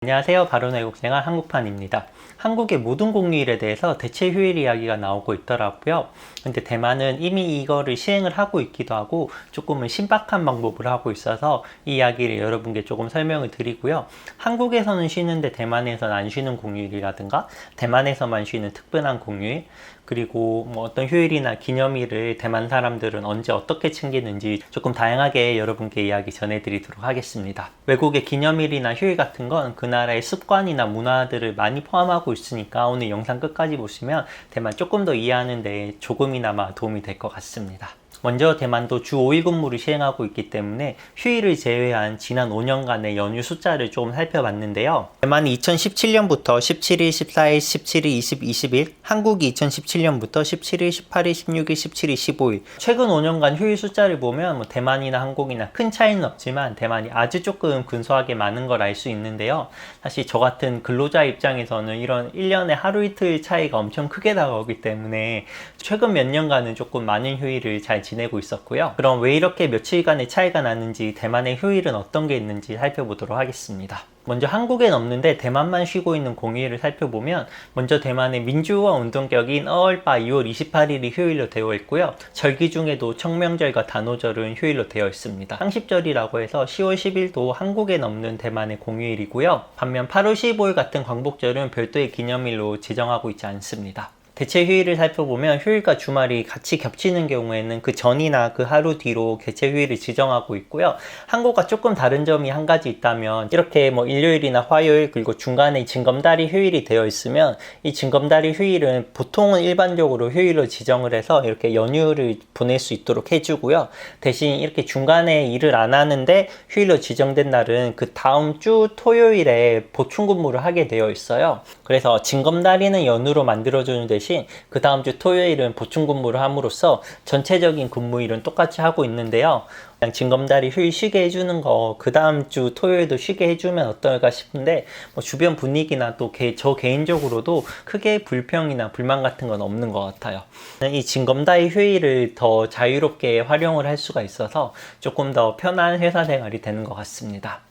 안녕하세요. 바로 외국생활 한국판입니다. 한국의 모든 공휴일에 대해서 대체 휴일 이야기가 나오고 있더라고요. 근데 대만은 이미 이거를 시행을 하고 있기도 하고 조금은 신박한 방법을 하고 있어서 이 이야기를 여러분께 조금 설명을 드리고요. 한국에서는 쉬는데 대만에서는 안 쉬는 공휴일이라든가 대만에서만 쉬는 특별한 공휴일, 그리고 뭐 어떤 휴일이나 기념일을 대만 사람들은 언제 어떻게 챙기는지 조금 다양하게 여러분께 이야기 전해드리도록 하겠습니다. 외국의 기념일이나 휴일 같은 건 그 나라의 습관이나 문화들을 많이 포함하고 있으니까 오늘 영상 끝까지 보시면 대만 조금 더 이해하는 데 조금이나마 도움이 될 것 같습니다. 먼저 대만도 주 5일 근무를 시행하고 있기 때문에 휴일을 제외한 지난 5년간의 연휴 숫자를 조금 살펴봤는데요. 대만이 2017년부터 17일, 14일, 17일, 20, 21, 한국이 2017년부터 17일, 18일, 16일, 17일, 15일 최근 5년간 휴일 숫자를 보면 뭐 대만이나 한국이나 큰 차이는 없지만 대만이 아주 조금 근소하게 많은 걸 알 수 있는데요. 사실 저 같은 근로자 입장에서는 이런 1년에 하루 이틀 차이가 엄청 크게 다가오기 때문에 최근 몇 년간은 조금 많은 휴일을 잘 지내고 있었고요. 그럼 왜 이렇게 며칠간의 차이가 나는지, 대만의 휴일은 어떤 게 있는지 살펴보도록 하겠습니다. 먼저 한국엔 없는데 대만만 쉬고 있는 공휴일을 살펴보면, 먼저 대만의 민주화 운동격인 어얼바 2월 28일이 휴일로 되어 있고요. 절기 중에도 청명절과 단오절은 휴일로 되어 있습니다. 상십절이라고 해서 10월 10일도 한국엔 없는 대만의 공휴일이고요. 반면 8월 15일 같은 광복절은 별도의 기념일로 지정하고 있지 않습니다. 대체 휴일을 살펴보면 휴일과 주말이 같이 겹치는 경우에는 그 전이나 그 하루 뒤로 대체 휴일을 지정하고 있고요. 한국과 조금 다른 점이 한 가지 있다면, 이렇게 뭐 일요일이나 화요일 그리고 중간에 징검다리 휴일이 되어 있으면 이 징검다리 휴일은 보통은 일반적으로 휴일로 지정을 해서 이렇게 연휴를 보낼 수 있도록 해주고요. 대신 이렇게 중간에 일을 안 하는데 휴일로 지정된 날은 그 다음 주 토요일에 보충 근무를 하게 되어 있어요. 그래서 징검다리는 연휴로 만들어주는 대신 그 다음 주 토요일은 보충 근무를 함으로써 전체적인 근무일은 똑같이 하고 있는데요. 그냥 징검다리 휴일 쉬게 해주는 거 그 다음 주 토요일도 쉬게 해주면 어떨까 싶은데, 뭐 주변 분위기나 또 저 개인적으로도 크게 불평이나 불만 같은 건 없는 것 같아요. 이 징검다리 휴일을 더 자유롭게 활용을 할 수가 있어서 조금 더 편한 회사 생활이 되는 것 같습니다.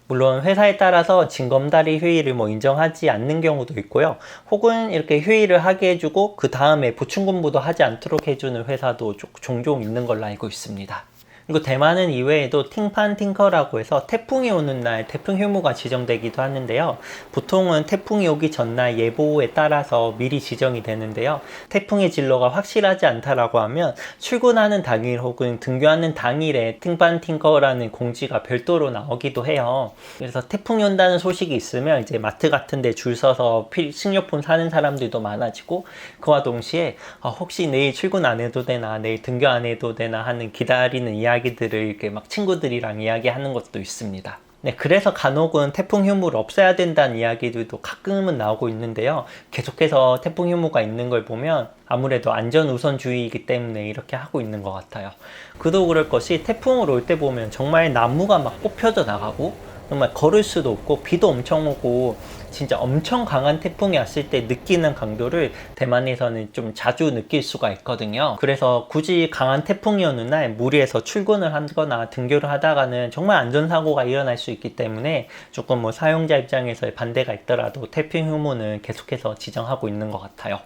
물론 회사에 따라서 징검다리 휴일을 뭐 인정하지 않는 경우도 있고요. 혹은 이렇게 휴일을 하게 해주고 그 다음에 보충 근무도 하지 않도록 해주는 회사도 종종 있는 걸로 알고 있습니다. 그리고 대만은 이외에도 팅판 팅커라고 해서 태풍이 오는 날 태풍 휴무가 지정되기도 하는데요. 보통은 태풍이 오기 전날 예보에 따라서 미리 지정이 되는데요. 태풍의 진로가 확실하지 않다라고 하면 출근하는 당일 혹은 등교하는 당일에 팅판 팅커라는 공지가 별도로 나오기도 해요. 그래서 태풍이 온다는 소식이 있으면 이제 마트 같은 데 줄 서서 식료품 사는 사람들도 많아지고, 그와 동시에 혹시 내일 출근 안 해도 되나, 내일 등교 안 해도 되나 하는 기다리는 이야기들을 이렇게 막 친구들이랑 이야기하는 것도 있습니다. 네, 그래서 간혹은 태풍 휴무를 없애야 된다는 이야기들도 가끔은 나오고 있는데요. 계속해서 태풍 휴무가 있는 걸 보면 아무래도 안전 우선주의이기 때문에 이렇게 하고 있는 것 같아요. 그도 그럴 것이, 태풍을 올 때 보면 정말 나무가 막 뽑혀져 나가고 정말 걸을 수도 없고 비도 엄청 오고, 진짜 엄청 강한 태풍이 왔을 때 느끼는 강도를 대만에서는 좀 자주 느낄 수가 있거든요. 그래서 굳이 강한 태풍이 오는 날 무리해서 출근을 하거나 등교를 하다가는 정말 안전사고가 일어날 수 있기 때문에 조금 뭐 사용자 입장에서의 반대가 있더라도 태풍 휴무는 계속해서 지정하고 있는 것 같아요.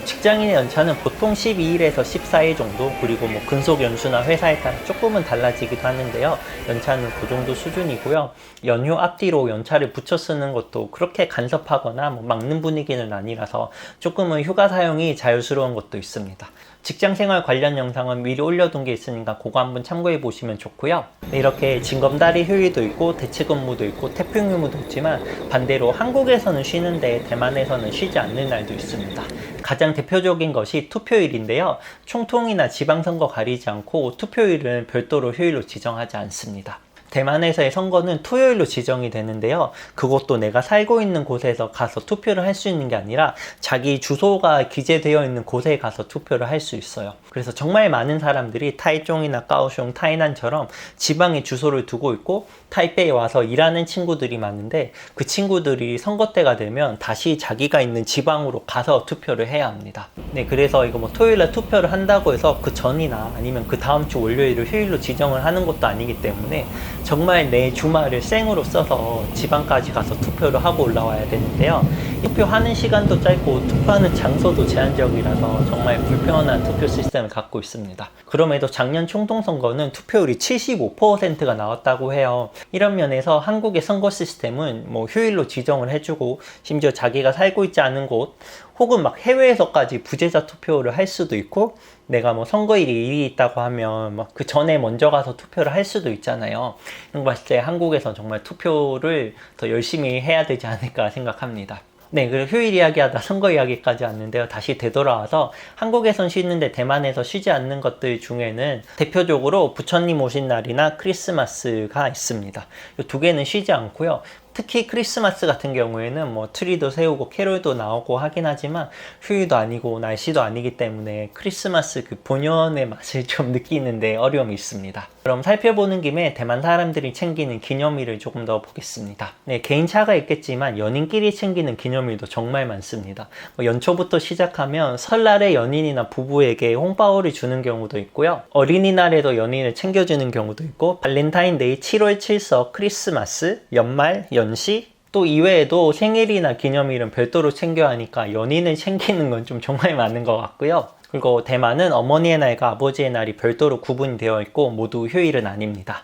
직장인의 연차는 보통 12일에서 14일 정도, 그리고 뭐 근속 연수나 회사에 따라 조금은 달라지기도 하는데요. 연차는 그 정도 수준이고요. 연휴 앞뒤로 연차를 붙여 쓰는 것도 그렇게 간섭하거나 뭐 막는 분위기는 아니라서 조금은 휴가 사용이 자유스러운 것도 있습니다. 직장생활 관련 영상은 미리 올려둔 게 있으니까 그거 한번 참고해 보시면 좋고요. 이렇게 징검다리 휴일도 있고 대체근무도 있고 태풍 휴무도 있지만, 반대로 한국에서는 쉬는데 대만에서는 쉬지 않는 날도 있습니다. 가장 대표적인 것이 투표일인데요. 총통이나 지방선거 가리지 않고 투표일은 별도로 휴일로 지정하지 않습니다. 대만에서의 선거는 토요일로 지정이 되는데요. 그것도 내가 살고 있는 곳에서 가서 투표를 할 수 있는 게 아니라 자기 주소가 기재되어 있는 곳에 가서 투표를 할 수 있어요. 그래서 정말 많은 사람들이 타이종이나 까오슝, 타이난처럼 지방에 주소를 두고 있고 타이페이에 와서 일하는 친구들이 많은데 그 친구들이 선거 때가 되면 다시 자기가 있는 지방으로 가서 투표를 해야 합니다. 네, 그래서 이거 뭐 토요일에 투표를 한다고 해서 그 전이나 아니면 그 다음 주 월요일을 휴일로 지정을 하는 것도 아니기 때문에 정말 내 주말을 생으로 써서 지방까지 가서 투표를 하고 올라와야 되는데요. 투표하는 시간도 짧고 투표하는 장소도 제한적이라서 정말 불편한 투표 시스템을 갖고 있습니다. 그럼에도 작년 총통선거는 투표율이 75%가 나왔다고 해요. 이런 면에서 한국의 선거 시스템은 뭐 휴일로 지정을 해주고 심지어 자기가 살고 있지 않은 곳 혹은 막 해외에서까지 부재자 투표를 할 수도 있고 내가 뭐 선거일이 일이 있다고 하면 막 그 전에 먼저 가서 투표를 할 수도 있잖아요. 이런 거 봤을 때 한국에서 정말 투표를 더 열심히 해야 되지 않을까 생각합니다. 네, 그리고 휴일 이야기하다 선거 이야기까지 왔는데요. 다시 되돌아와서 한국에선 쉬는데 대만에서 쉬지 않는 것들 중에는 대표적으로 부처님 오신 날이나 크리스마스가 있습니다. 이 두 개는 쉬지 않고요. 특히 크리스마스 같은 경우에는 뭐 트리도 세우고 캐롤도 나오고 하긴 하지만 휴일도 아니고 날씨도 아니기 때문에 크리스마스 그 본연의 맛을 좀 느끼는데 어려움이 있습니다. 그럼 살펴보는 김에 대만 사람들이 챙기는 기념일을 조금 더 보겠습니다. 네, 개인차가 있겠지만 연인끼리 챙기는 기념일도 정말 많습니다. 뭐 연초부터 시작하면 설날에 연인이나 부부에게 홍바오를 주는 경우도 있고요. 어린이날에도 연인을 챙겨주는 경우도 있고 발렌타인데이, 7월 7석, 크리스마스, 연말, 연시 또 이외에도 생일이나 기념일은 별도로 챙겨야 하니까 연인을 챙기는 건 좀 정말 많은 것 같고요. 그리고 대만은 어머니의 날과 아버지의 날이 별도로 구분이 되어 있고 모두 휴일은 아닙니다.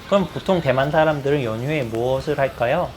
그럼 보통 대만 사람들은 연휴에 무엇을 할까요?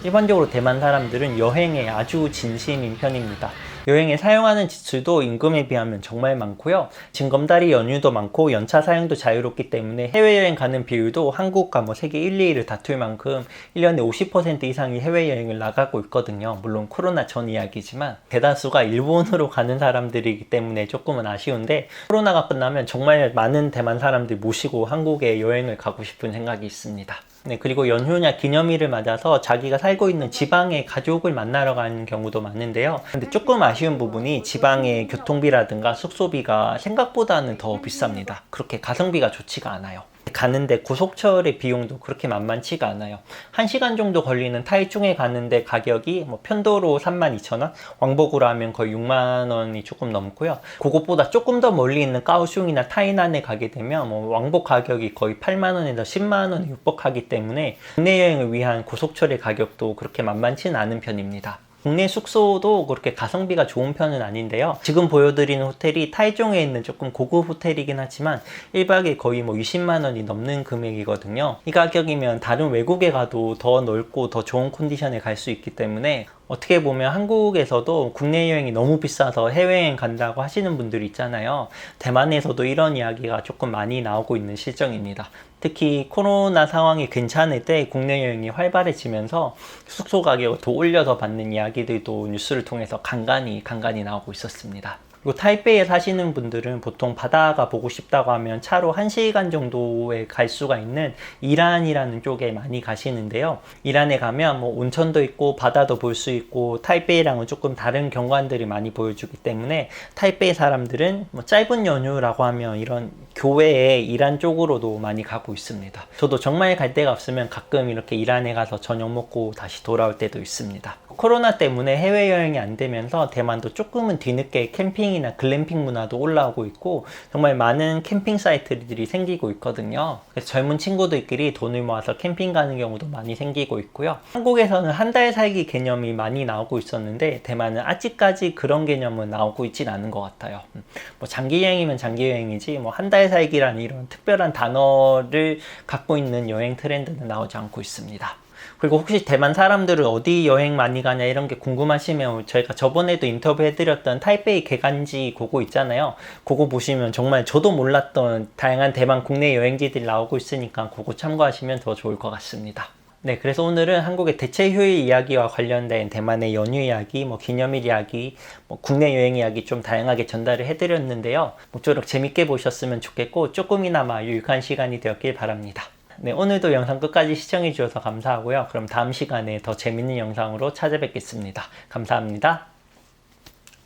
일반적으로 대만 사람들은 여행에 아주 진심인 편입니다. 여행에 사용하는 지출도 임금에 비하면 정말 많고요. 징검다리 연휴도 많고 연차 사용도 자유롭기 때문에 해외여행 가는 비율도 한국과 뭐 세계 1, 2위를 다툴 만큼 1년에 50% 이상이 해외여행을 나가고 있거든요. 물론 코로나 전 이야기지만 대다수가 일본으로 가는 사람들이기 때문에 조금은 아쉬운데 코로나가 끝나면 정말 많은 대만 사람들 모시고 한국에 여행을 가고 싶은 생각이 있습니다. 네, 그리고 연휴나 기념일을 맞아서 자기가 살고 있는 지방의 가족을 만나러 가는 경우도 많은데요. 근데 조금 아쉬운 부분이 지방의 교통비라든가 숙소비가 생각보다는 더 비쌉니다. 그렇게 가성비가 좋지가 않아요. 가는데 고속철의 비용도 그렇게 만만치가 않아요. 1시간 정도 걸리는 타이중에 가는데 가격이 뭐 편도로 32,000원, 왕복으로 하면 거의 6만원이 조금 넘고요. 그것보다 조금 더 멀리 있는 까오슝이나 타이난에 가게 되면 뭐 왕복 가격이 거의 8만원에서 10만원에 육박하기 때문에 국내 여행을 위한 고속철의 가격도 그렇게 만만치는 않은 편입니다. 국내 숙소도 그렇게 가성비가 좋은 편은 아닌데요. 지금 보여드리는 호텔이 타이종에 있는 조금 고급 호텔이긴 하지만 1박에 거의 뭐 20만 원이 넘는 금액이거든요. 이 가격이면 다른 외국에 가도 더 넓고 더 좋은 컨디션에 갈 수 있기 때문에 어떻게 보면 한국에서도 국내 여행이 너무 비싸서 해외여행 간다고 하시는 분들이 있잖아요. 대만에서도 이런 이야기가 조금 많이 나오고 있는 실정입니다. 특히 코로나 상황이 괜찮을 때 국내 여행이 활발해지면서 숙소 가격을 더 올려서 받는 이야기들도 뉴스를 통해서 간간히 나오고 있었습니다. 그리고 타이페이에 사시는 분들은 보통 바다가 보고 싶다고 하면 차로 1시간 정도에 갈 수가 있는 이란이라는 쪽에 많이 가시는데요. 이란에 가면 뭐 온천도 있고 바다도 볼 수 있고 타이페이랑은 조금 다른 경관들이 많이 보여주기 때문에 타이페이 사람들은 뭐 짧은 연휴라고 하면 이런 교외에 이란 쪽으로도 많이 가고 있습니다. 저도 정말 갈 데가 없으면 가끔 이렇게 이란에 가서 저녁 먹고 다시 돌아올 때도 있습니다. 코로나 때문에 해외여행이 안 되면서 대만도 조금은 뒤늦게 캠핑이나 글램핑 문화도 올라오고 있고 정말 많은 캠핑 사이트들이 생기고 있거든요. 그래서 젊은 친구들끼리 돈을 모아서 캠핑 가는 경우도 많이 생기고 있고요. 한국에서는 한 달 살기 개념이 많이 나오고 있었는데 대만은 아직까지 그런 개념은 나오고 있진 않은 것 같아요. 뭐 장기여행이면 장기여행이지 뭐 한 달 살기라는 이런 특별한 단어를 갖고 있는 여행 트렌드는 나오지 않고 있습니다. 그리고 혹시 대만 사람들은 어디 여행 많이 가냐 이런 게 궁금하시면 저희가 저번에도 인터뷰 해드렸던 타이페이 개간지 그거 있잖아요. 그거 보시면 정말 저도 몰랐던 다양한 대만 국내 여행지들이 나오고 있으니까 그거 참고하시면 더 좋을 것 같습니다. 네, 그래서 오늘은 한국의 대체 휴일 이야기와 관련된 대만의 연휴 이야기, 뭐 기념일 이야기, 뭐 국내 여행 이야기 좀 다양하게 전달을 해드렸는데요. 모쪼록 재밌게 보셨으면 좋겠고 조금이나마 유익한 시간이 되었길 바랍니다. 네, 오늘도 영상 끝까지 시청해 주셔서 감사하고요. 그럼 다음 시간에 더 재밌는 영상으로 찾아뵙겠습니다. 감사합니다.